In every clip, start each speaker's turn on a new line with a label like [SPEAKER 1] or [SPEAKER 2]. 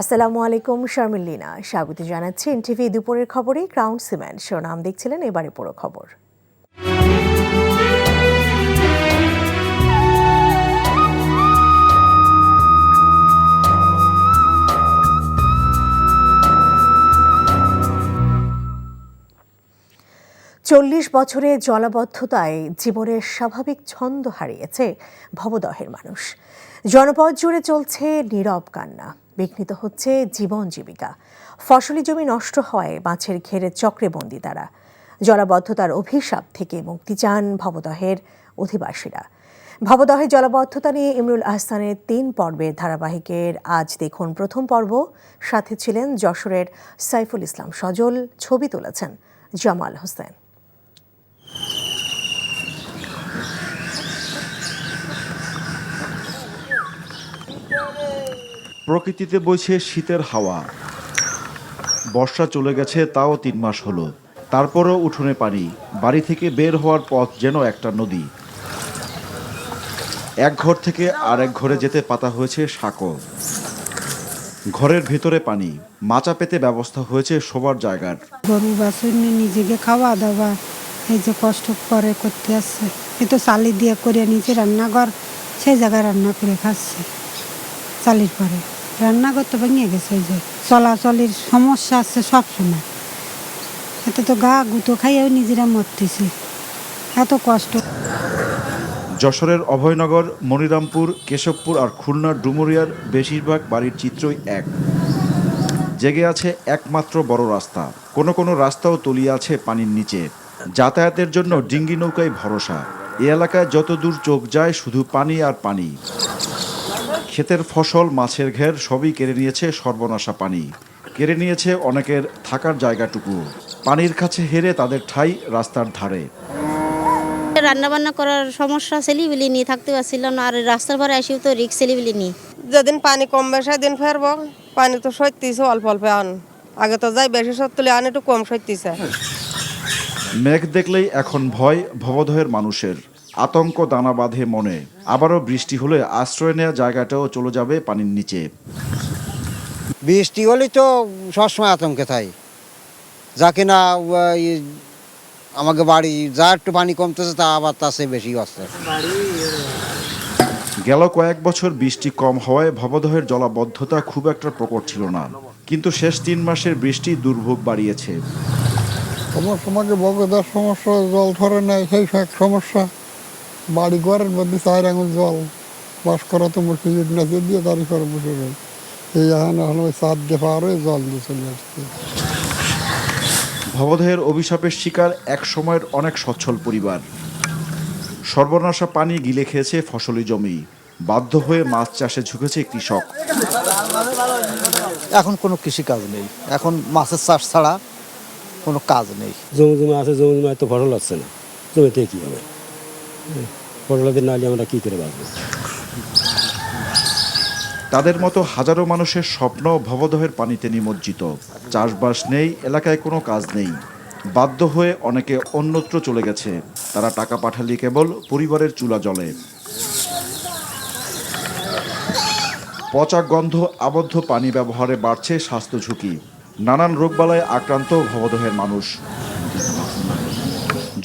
[SPEAKER 1] আসসালামু আলাইকুম, শারমিন লীনা স্বাগত জানাচ্ছি এনটিভি দুপুরের খবরে। ক্রাউন সিমেন্ট শিরোনাম দেখছিলেন, এবারে পুরো খবর। চল্লিশ বছরে জলাবদ্ধতায় জীবনের স্বাভাবিক ছন্দ হারিয়েছে ভবদহের মানুষ। জনপদ জুড়ে চলছে নীরব কান্না, বিঘ্নিত হচ্ছে জীবন জীবিকা। ফসলি জমি নষ্ট হওয়ায় মাছের ঘেরের চক্রে বন্দী তারা। জলাবদ্ধতার অভিশাপ থেকে মুক্তি চান ভবদহের অধিবাসীরা। ভবদহে জলাবদ্ধতা নিয়ে ইমরুল আহসানের 3 পর্বের ধারাবাহিকের আজ দেখুন প্রথম পর্ব। সাথে ছিলেন যশোরের সাইফুল ইসলাম সজল, ছবি তুলেছেন জামাল হোসেন।
[SPEAKER 2] প্রকৃতিতে বইছে শীতের হাওয়া। বর্ষা চলে গেছে, তাও 3 মাস হলো। তারপরও উঠোনে পানি, বাড়ি থেকে বের হওয়ার পথ যেন একটা নদী। এক ঘর থেকে আরেক ঘরে যেতে পাতা হয়েছে সাঁকো। ঘরের ভেতরে পানি, মাচা পেতে ব্যবস্থা হয়েছে শোবার জায়গার।
[SPEAKER 3] গরু বাছুর নিয়ে নিজেকে খাওয়া দাওয়া এই যে কষ্ট করে করতে আসছে, এ তো চালি দিয়ে করে নিচে রান্নাঘর, সেই জায়গায় রান্না করে খাচ্ছে। চালির পরে রান্নাঘর তো ভেঙে গেছে, এই যে চলাচলের সমস্যা আছে সব সময়। এতে তো গা গুঁতো খাইয়েও নিজেরা মরতেছি, এত কষ্ট।
[SPEAKER 2] যশোরের অভয়নগর, মনিরামপুর, কেশবপুর আর খুলনার ডুমুরিয়ার বেশিরভাগ বাড়ির চিত্রই এক। জেগে আছে একমাত্র বড় রাস্তা, কোনো কোনো রাস্তাও তলিয়ে আছে পানির নিচে। যাতায়াতের জন্য ডিঙ্গি নৌকায় ভরসা। এই এলাকায় যত দূর চোখ যায় শুধু পানি আর পানি। ক্ষেতের ফসল, মাছের ঘের সবই কেড়ে নিয়েছে সর্বনাশা পানি। কেড়ে নিয়েছে অনেকের থাকার জায়গাটুকু। পানির কাছে হেরে তাদের ঠাঁই রাস্তার ধারে।
[SPEAKER 4] রান্না বান্না করার সমস্যা, ছেলেবিলি নিয়ে থাকতে পারছিলাম না। আর রাস্তার পরে আসিও তো রিক্স, ছেলেবিলি নিয়ে।
[SPEAKER 5] যেদিন পানি কমবে সেদিন ফেরবো। পানি তো সত্যিছে অল্প অল্প আন, আগে তো যাই বেশি সত্যি আন, একটু কম সত্যিছে।
[SPEAKER 2] মেঘ দেখলেই এখন ভয় ভবদহের মানুষের। আতঙ্ক দানা বাঁধে মনে। আবারও বৃষ্টি হলে আশ্রয় নেওয়া জায়গাটাও চলে যাবে পানির নিচে।
[SPEAKER 6] বৃষ্টি হলেই তো সবসময় আতঙ্কে থাই, যা কিনা আমাকে বাড়ি যা একটু পানি কমতেছে তা আবার তার চেয়ে বেশি আসছে।
[SPEAKER 2] গেল কয়েক বছর বৃষ্টি কম হওয়ায় ভবদহের জলাবদ্ধতা খুব একটা প্রকট ছিল না, কিন্তু শেষ 3 মাসের বৃষ্টি দুর্ভোগ বাড়িয়েছে।
[SPEAKER 7] তোমাকে বগদার সমস্যা, জল ধরে নেয়, সেই সব সমস্যা। বাড়ি ঘরের মধ্যে 4 আঙুল জল, বাস করা তো মুশকিল না, দিয়ে দাঁড়ি করে বসে রয়ে এই এখানে হলো চার দিয়ে পার হয়ে জল দিয়ে চলে আসছে।
[SPEAKER 2] ভবদহের অভিশাপের শিকার এক সময়ের অনেক সচ্ছল পরিবার। সর্বনাশা পানি গিলে খেয়েছে ফসলি জমি। বাধ্য হয়ে মাছ চাষে ঝুঁকেছে কৃষক।
[SPEAKER 6] এখন কোনো কৃষি কাজ নেই, এখন মাছের চাষ ছাড়া কোনো কাজ নেই।
[SPEAKER 8] জমি আছে, জমি তো ফসল হচ্ছে না, জমিতে কী হবে? ফসলাদের না হলে আমরা কী করে বাঁচবো?
[SPEAKER 2] তাদের মতো হাজারো মানুষের স্বপ্ন ভবদহের পানিতে নিমজ্জিত। চাষবাস নেই, এলাকায় কোনো কাজ নেই। বাধ্য হয়ে অনেকে অন্যত্র চলে গেছে। তারা টাকা পাঠালে কেবল পরিবারের চুলা জ্বলে। পচা গন্ধ, আবদ্ধ পানি ব্যবহারে বাড়ছে স্বাস্থ্য ঝুঁকি। নানান রোগবালায় আক্রান্ত ভবদহের মানুষ।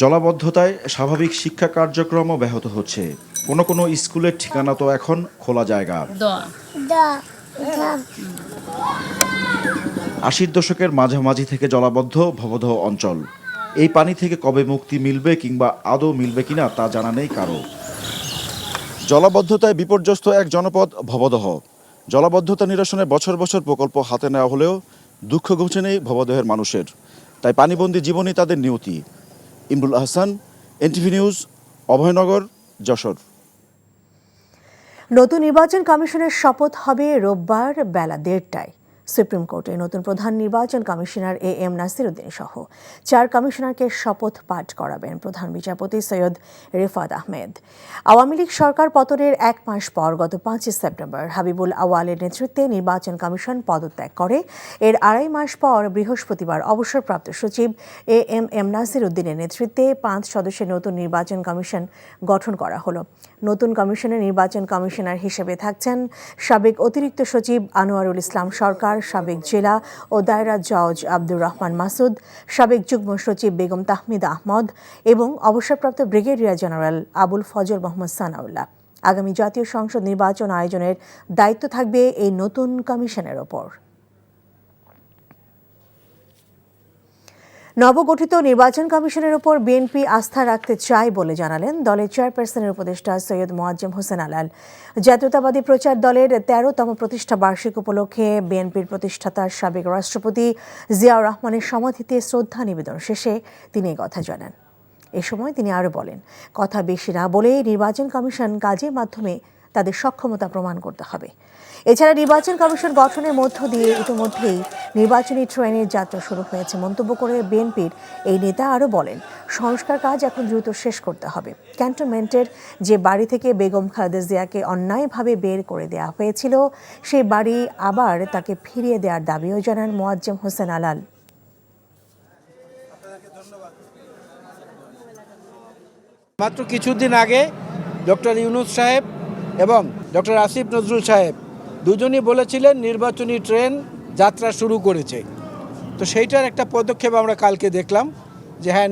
[SPEAKER 2] জলাবদ্ধতায় স্বাভাবিক শিক্ষা কার্যক্রমও ব্যাহত হচ্ছে। কোনো কোনো স্কুলের ঠিকানা তো এখন খোলা জায়গা। 80-র দশকের মাঝামাঝি থেকে জলাবদ্ধ ভবদহ অঞ্চল। এই পানি থেকে কবে মুক্তি মিলবে কিংবা আদৌ মিলবে কিনা তা জানা নেই কারো। জলাবদ্ধতায় বিপর্যস্ত এক জনপদ ভবদহ। জলাবদ্ধতা নিরসনে বছর বছর প্রকল্প হাতে নেওয়া হলেও দুঃখ ঘুচে নেই ভবদহের মানুষের। তাই পানিবন্দী জীবনই তাদের নিয়তি। Imrul Ahsan, NTV news, Abhaynagar, Jessore.
[SPEAKER 1] নতুন নির্বাচন কমিশনের শপথ হবে রোববার বেলা 1:30টায়। সুপ্রিম কোর্টে নতুন প্রধান নির্বাচন কমিশনার AM নাসির উদ্দিন সহ 4 কমিশনারকে শপথ পাঠ করাবেন প্রধান বিচারপতি সৈয়দ রিফাত আহমেদ। আওয়ামী লীগ সরকার পতনের 1 মাস পর গত 5 সেপ্টেম্বর হাবিবুল আওয়ালের নেতৃত্বে নির্বাচন কমিশন পদত্যাগ করে। এর 2.5 মাস পর বৃহস্পতিবার অবসরপ্রাপ্ত সচিব AM নাসির উদ্দিনের নেতৃত্বে 5 সদস্যের নতুন নির্বাচন কমিশন গঠন করা হলো। নতুন কমিশনের নির্বাচন কমিশনার হিসেবে থাকছেন সাবেক অতিরিক্ত সচিব আনোয়ারুল ইসলাম সরকার, সাবেক জেলা ও দায়রা জজ আব্দুর রহমান মাসুদ, সাবেক যুগ্ম সচিব বেগম তাহমিদা আহমদ এবং অবসরপ্রাপ্ত ব্রিগেডিয়ার জেনারেল আবুল ফজল মোহাম্মদ সানাউল্লাহ। আগামী জাতীয় সংসদ নির্বাচন আয়োজনের দায়িত্ব থাকবে এই নতুন কমিশনের ওপর। নবগঠিত নির্বাচন কমিশনের উপর বিএনপি আস্থা রাখতে চায় বলে জানালেন দলের চেয়ারপারসনের উপদেষ্টা সৈয়দ মোয়াজ্জেম হোসেন আলাল। জাতীয়তাবাদী প্রচার দলের 13তম প্রতিষ্ঠা বার্ষিক উপলক্ষে বিএনপির প্রতিষ্ঠাতা সাবেক রাষ্ট্রপতি জিয়াউর রহমানের সমাধিতে শ্রদ্ধা নিবেদন শেষে তিনি এই কথা জানান। এ সময় তিনি আরও বলেন, কথা বেশি না বলে নির্বাচন কমিশন কাজের মাধ্যমে তাদের সক্ষমতা প্রমাণ করতে হবে। এছাড়া নির্বাচন কমিশন গঠনের মধ্য দিয়ে ইতিমধ্যেই নির্বাচনী ট্রেনের যাত্রা শুরু হয়েছে মন্তব্য করে বিএনপির এই নেতা আরও বলেন, সংস্কার কাজ এখন দ্রুত শেষ করতে হবে। ক্যান্টনমেন্টের যে বাড়ি থেকে বেগম খালেদা জিয়াকে অন্যায়ভাবে বের করে দেওয়া হয়েছিল সেই বাড়ি আবার তাকে ফিরিয়ে দেওয়ার দাবিও জানান মোয়াজ্জেম হোসেন আলাল।
[SPEAKER 9] মাত্র কিছুদিন আগে ডক্টর ইউনূস সাহেব এবং ডক্টর আসিফ নজরুল সাহেব দুজনই বলেছিলেন নির্বাচনী ট্রেন যাত্রা শুরু করেছে। তো সেইটার একটা পদক্ষেপ আমরা কালকে দেখলাম যে হ্যাঁ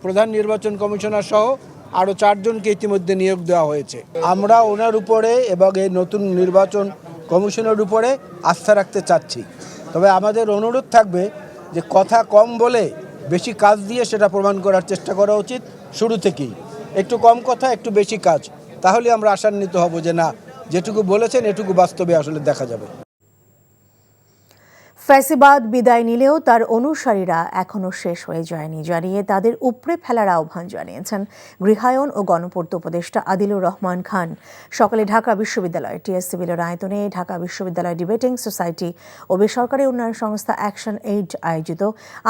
[SPEAKER 9] প্রধান নির্বাচন কমিশনার সহ আরও 4 জনকে ইতিমধ্যে নিয়োগ দেওয়া হয়েছে। আমরা ওনার উপরে এবং এই নতুন নির্বাচন কমিশনের উপরে আস্থা রাখতে চাচ্ছি। তবে আমাদের অনুরোধ থাকবে যে কথা কম বলে বেশি কাজ দিয়ে সেটা প্রমাণ করার চেষ্টা করা উচিত শুরু থেকেই। একটু কম কথা, একটু বেশি কাজ, তাহলে আমরা আশান্বিত হব যে না, যেটুকু বলেছেন এটুকু বাস্তবে আসলে দেখা যাবে।
[SPEAKER 1] ফ্যাসিবাদ বিদায় নিলেও তার অনুসারীরা এখনও শেষ হয়ে যায়নি জানিয়ে তাদের উপড়ে ফেলার আহ্বান জানিয়েছেন গৃহায়ন ও গণপূর্ত উপদেষ্টা আদিলুর রহমান খান। সকালে ঢাকা বিশ্ববিদ্যালয় টিএসসি মিলনায়তনে ঢাকা বিশ্ববিদ্যালয় ডিবেটিং সোসাইটি ও বেসরকারি উন্নয়ন সংস্থা অ্যাকশন এইড আয়োজিত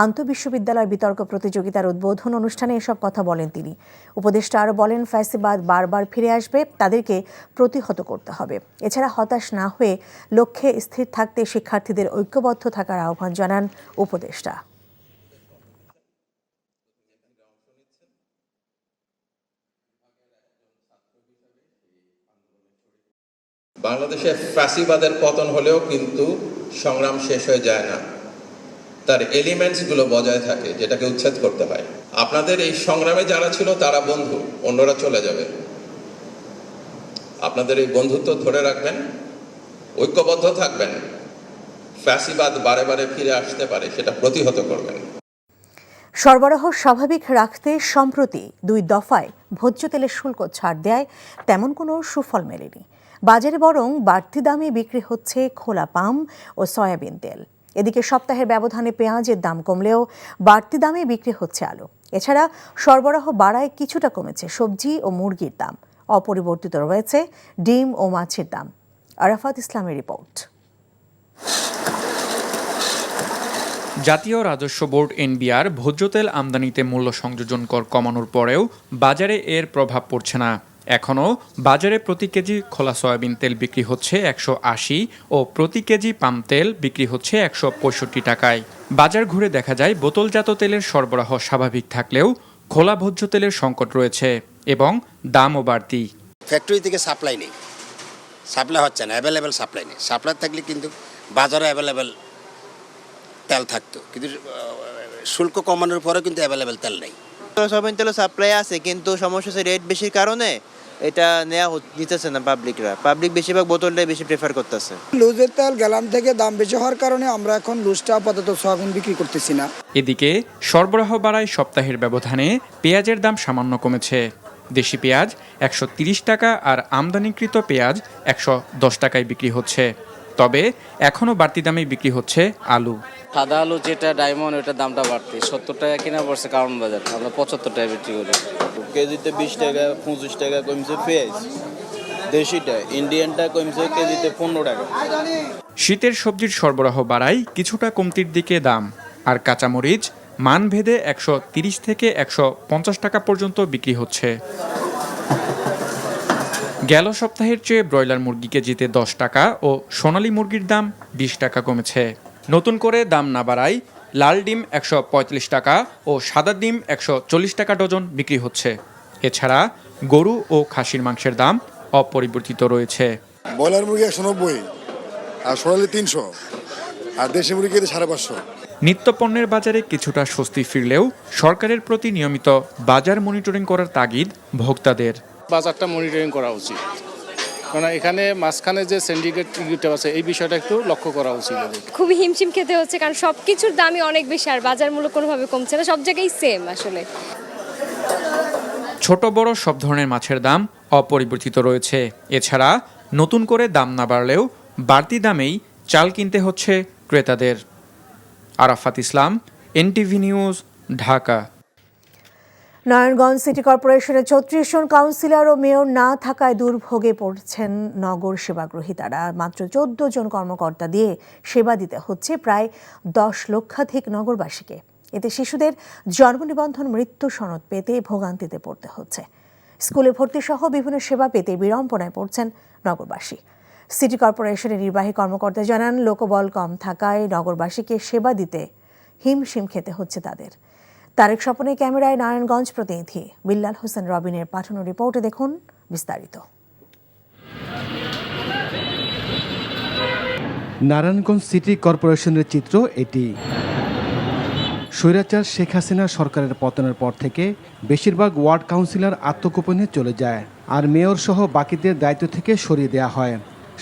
[SPEAKER 1] আন্তঃবিশ্ববিদ্যালয় বিতর্ক প্রতিযোগিতার উদ্বোধন অনুষ্ঠানে এসব কথা বলেন তিনি। উপদেষ্টা আরও বলেন, ফ্যাসিবাদ বারবার ফিরে আসবে, তাদেরকে প্রতিহত করতে হবে। এছাড়া হতাশ না হয়ে লক্ষ্যে স্থির থাকতে শিক্ষার্থীদের ঐক্যবদ্ধ থাকার আহ্বান জানান উপদেষ্টা।
[SPEAKER 10] বাংলাদেশে ফ্যাসিবাদের পতন হলেও কিন্তু সংগ্রাম শেষ হয়ে যায় না, তার এলিমেন্টসগুলো বজায় থাকে, যেটাকে উচ্ছেদ করতে হয়। আপনাদের এই সংগ্রামে যারা ছিল তারা বন্ধু, অন্যরা চলে যাবে। আপনাদের এই বন্ধুত্ব ধরে রাখবেন, ঐক্যবদ্ধ থাকবেন। ফ্যাসিবাদ বারে বারে ফিরে আসতে পারে, সেটা প্রতিহত করবেন।
[SPEAKER 1] সরবরাহ স্বাভাবিক রাখতে সম্প্রতি 2 দফায় ভোজ্য তেলের শুল্ক ছাড় দেয় তেমন কোনো সুফল মেলেনি। বাজারে বরং বাড়তি দামে বিক্রি হচ্ছে খোলা পাম ও সয়াবিন তেল। এদিকে সপ্তাহের ব্যবধানে পেঁয়াজের দাম কমলেও বাড়তি দামে বিক্রি হচ্ছে আলু। এছাড়া সরবরাহ বাড়ায় কিছুটা কমেছে সবজি ও মুরগির দাম। অপরিবর্তিত রয়েছে ডিম ও মাছের দাম। আরাফাত ইসলামের রিপোর্ট।
[SPEAKER 11] জাতীয় রাজস্ব বোর্ড এনবিআর ভোজ্য তেল আমদানিতে মূল্য সংযোজন কর কমানোর পরেও বাজারে এর প্রভাব পড়ছে না। এখনও বাজারে প্রতি কেজি খোলা সয়াবিন তেল বিক্রি হচ্ছে 180 ও প্রতি কেজি পাম তেল বিক্রি হচ্ছে 165 টাকায়। বাজার ঘুরে দেখা যায় বোতলজাত তেলের সরবরাহ স্বাভাবিক থাকলেও খোলা ভোজ্য তেলের সংকট রয়েছে এবং দামও বাড়তি।
[SPEAKER 12] ফ্যাক্টরি থেকে সাপ্লাই নেই, সাপ্লাই হচ্ছে না, অ্যাভেলেবেল সাপ্লাই নেই। সাপ্লাই থাকলে কিন্তু বাজারে অ্যাভেলেবেল তেল থাকতো, কিন্তু শুল্ক কমানোর পরে কিন্তু অ্যাভেলেবেল তেল নেই।
[SPEAKER 13] সয়াবিন তেলের সাপ্লাই আছে, কিন্তু সমস্যা হচ্ছে রেট বেশির কারণে এটা নেওয়া নিতেছে না পাবলিক বেশিরভাগ বোতলটাই বেশি প্রেফার করতেছে।
[SPEAKER 14] লুজের তেল গ্যালান থেকে দাম বেশি হওয়ার কারণে আমরা এখন লুজটা আপাতত সয়াবিন বিক্রি করতেছি না।
[SPEAKER 11] এদিকে সরবরাহ বাড়ায় সপ্তাহের ব্যবধানে পেঁয়াজের দাম সামান্য কমেছে। দেশি পেঁয়াজ 130 টাকা আর আমদানিকৃত পেঁয়াজ 110 টাকায় বিক্রি হচ্ছে। তবে এখনও বাড়তি দামে বিক্রি হচ্ছে আলু।
[SPEAKER 15] সাদা আলু যেটা ডায়মন্ড, ওটার দামটা বাড়তি, 70 টাকা কিনা পড়ছে কারণ বাজার, আমরা 75 টাকা বিক্রি করি।
[SPEAKER 16] কেজিতে 20 টাকা 25 টাকা কমছে পেঁয়াজ, দেশিটা ইন্ডিয়ানটা কমছে কেজিতে 15 টাকা।
[SPEAKER 11] শীতের সবজির সরবরাহ বাড়ায় কিছুটা কমতির দিকে দাম, আর কাঁচামরিচ মানভেদে 130 থেকে 150 টাকা পর্যন্ত বিক্রি হচ্ছে। গেল সপ্তাহের চেয়ে ব্রয়লার মুরগি কেজিতে 10 টাকা ও সোনালী মুরগির দাম 20 টাকা কমেছে। নতুন করে দাম না বাড়ায় লাল ডিম 145 টাকা ও সাদা ডিম 140 টাকা ডজন বিক্রি হচ্ছে। এছাড়া গরু ও খাসির মাংসের দাম অপরিবর্তিত রয়েছে।
[SPEAKER 17] ব্রয়লার মুরগি 190 আর সোনালী 300 আর দেশি মুরগি 550।
[SPEAKER 11] নিত্যপণ্যের বাজারে কিছুটা স্বস্তি ফিরলেও সরকারের প্রতি নিয়মিত বাজার মনিটরিং করার তাগিদ ভোক্তাদের।
[SPEAKER 18] বাজারটা মনিটরিং করা উচিত, কারণ এখানে মাঝখানে যে সিন্ডিকেট আছে এই বিষয়টা একটু লক্ষ্য করা উচিত।
[SPEAKER 19] খুবই হিমশিম খেতে হচ্ছে, কারণ সব কিছুর দামই অনেক বেশি আর বাজার মূল্য কোনোভাবে কমছে না, সব জায়গায় সেম। আসলে
[SPEAKER 11] ছোট বড় সব ধরনের মাছের দাম অপরিবর্তিত রয়েছে। এছাড়া নতুন করে দাম না বাড়লেও বাড়তি দামেই চাল কিনতে হচ্ছে ক্রেতাদের। Arafat Islam, NTV news, Dhaka.
[SPEAKER 1] Narayanganj city কর্পোরেশনের 34 জন কাউন্সিলর ও মেয়র না থাকায় দুর্ভোগে পড়ছেন নগর সেবাগ্রহীতারা। মাত্র 14 জন কর্মকর্তা দিয়ে সেবা দিতে হচ্ছে প্রায় 10 লক্ষাধিক নগরবাসীকে। এতে শিশুদের জন্ম নিবন্ধন মৃত্যু সনদ পেতে ভোগান্তিতে পড়তে হচ্ছে। স্কুলে ভর্তি সহ বিভিন্ন সেবা পেতে বিড়ম্বনায় পড়ছেন নগরবাসী। সিটি কর্পোরেশনের নির্বাহী কর্মকর্তা জানান, লোকবল কম থাকায় নগরবাসীকে সেবা দিতে হিমশিম খেতে হচ্ছে তাদের। তারেক স্বপনের ক্যামেরায় নারায়ণগঞ্জ প্রতিনিধি বিল্লাল হোসেন রবিনের পাঠানো রিপোর্টে দেখুন বিস্তারিত।
[SPEAKER 20] নারায়ণগঞ্জ সিটি কর্পোরেশনের চিত্র এটি। স্বৈরাচার শেখ হাসিনা সরকারের পতনের পর থেকে বেশিরভাগ ওয়ার্ড কাউন্সিলর আত্মগোপনে চলে যায়, আর মেয়র সহ বাকিদের দায়িত্ব থেকে সরিয়ে দেওয়া হয়।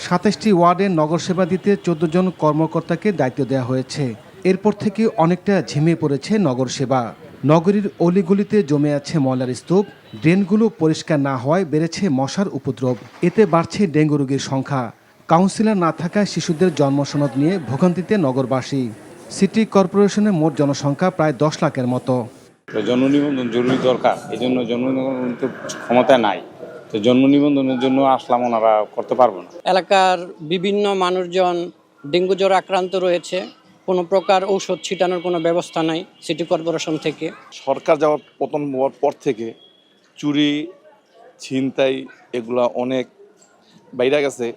[SPEAKER 20] 27টি ওয়ার্ডে নগর সেবা দিতে 14 জন কর্মকর্তাকে দায়িত্ব দেওয়া হয়েছে। এরপর থেকে অনেকটা ঝিমিয়ে পড়েছে নগর সেবা। নগরীর অলিগলিতে জমে আছে ময়লার স্তূপ, ড্রেনগুলো পরিষ্কার না হওয়ায় বেড়েছে মশার উপদ্রব। এতে বাড়ছে ডেঙ্গু রোগীর সংখ্যা। কাউন্সিলর না থাকায় শিশুদের জন্মসনদ নিয়ে ভোগান্তিতে নগরবাসী। সিটি কর্পোরেশনের মোট জনসংখ্যা প্রায় 10 লাখের মতো।
[SPEAKER 21] জন্ম নিবন্ধন জরুরি দরকার, এই জন্য জন্ম নিবন্ধন ক্ষমতা নাই, তো জন্ম নিবন্ধনের জন্য আসলাম, ওনারা করতে পারবো না।
[SPEAKER 22] এলাকার বিভিন্ন মানুষজন ডেঙ্গু জ্বর আক্রান্ত রয়েছে, কোনো প্রকার ঔষধ ছিটানোর কোনো ব্যবস্থা নাই সিটি কর্পোরেশন থেকে।
[SPEAKER 23] সরকার যাওয়ার পতন হওয়ার পর থেকে চুরি ছিনতাই এগুলা অনেক বাইরে গেছে,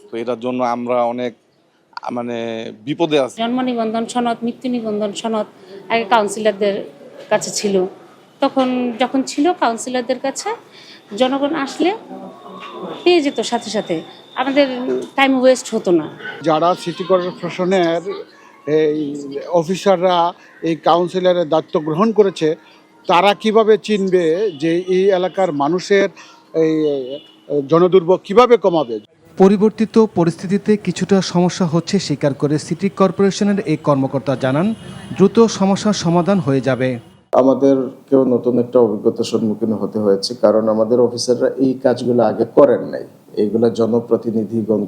[SPEAKER 23] তো এটার জন্য আমরা অনেক বিপদে আছি।
[SPEAKER 24] জন্ম নিবন্ধন সনদ, মৃত্যু নিবন্ধন সনদ আগে কাউন্সিলরদের কাছে ছিল, যখন ছিল কাউন্সিলরদের কাছে, জনগণ আসলে পেয়ে যেত সাথে সাথে, আমাদের টাইম ওয়েস্ট হতো না।
[SPEAKER 25] যারা সিটি কর্পোরেশনের এই অফিসাররা এই কাউন্সিলরের দায়িত্ব গ্রহণ করেছে, তারা কিভাবে চিনবে যে এই এলাকার মানুষের এই জনদুর্ভোগ কিভাবে কমাবে?
[SPEAKER 20] পরিবর্তিত পরিস্থিতিতে কিছুটা সমস্যা হচ্ছে স্বীকার করে সিটি কর্পোরেশনের এই কর্মকর্তা জানান, দ্রুত সমস্যার সমাধান হয়ে যাবে।
[SPEAKER 26] আমাদেরকেও নতুন একটা অভিজ্ঞতার সম্মুখীন হতে হয়েছে, কারণ আমাদের অফিসাররা এই কাজগুলো আগে করেন নাই, এইগুলা জনপ্রতিনিধিগণ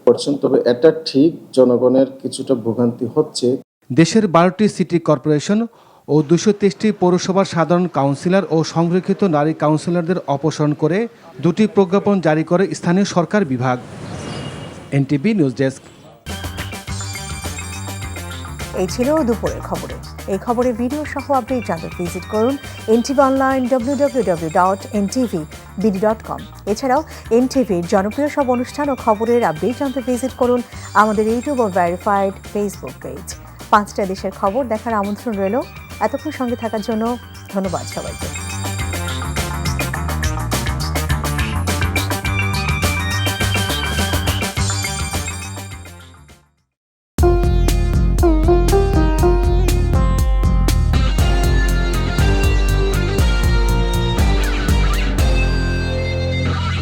[SPEAKER 26] করছেন। তবে এটা ঠিক, জনগণের কিছুটা ভোগান্তি হচ্ছে।
[SPEAKER 20] দেশের 12টি সিটি কর্পোরেশন ও 223টি পৌরসভার সাধারণ কাউন্সিলর ও সংরক্ষিত নারী কাউন্সিলরদের অপসারণ করে 2টি প্রজ্ঞাপন জারি করে স্থানীয় সরকার বিভাগ। NTV news desk.
[SPEAKER 1] এই ছিল দুপুরের খবরে। এই খবরের ভিডিও সহ আপডেট জানতে ভিজিট করুন এনটিভি অনলাইন www.ntvbd.com। এছাড়াও এনটিভির জনপ্রিয় সব অনুষ্ঠান ও খবরের আপডেট জানতে ভিজিট করুন আমাদের ইউটিউব ও ভেরিফাইড ফেসবুক পেজ। 5টা দেশের খবর দেখার আমন্ত্রণ রইল। এতক্ষণ সঙ্গে থাকার জন্য ধন্যবাদ সবাইকে।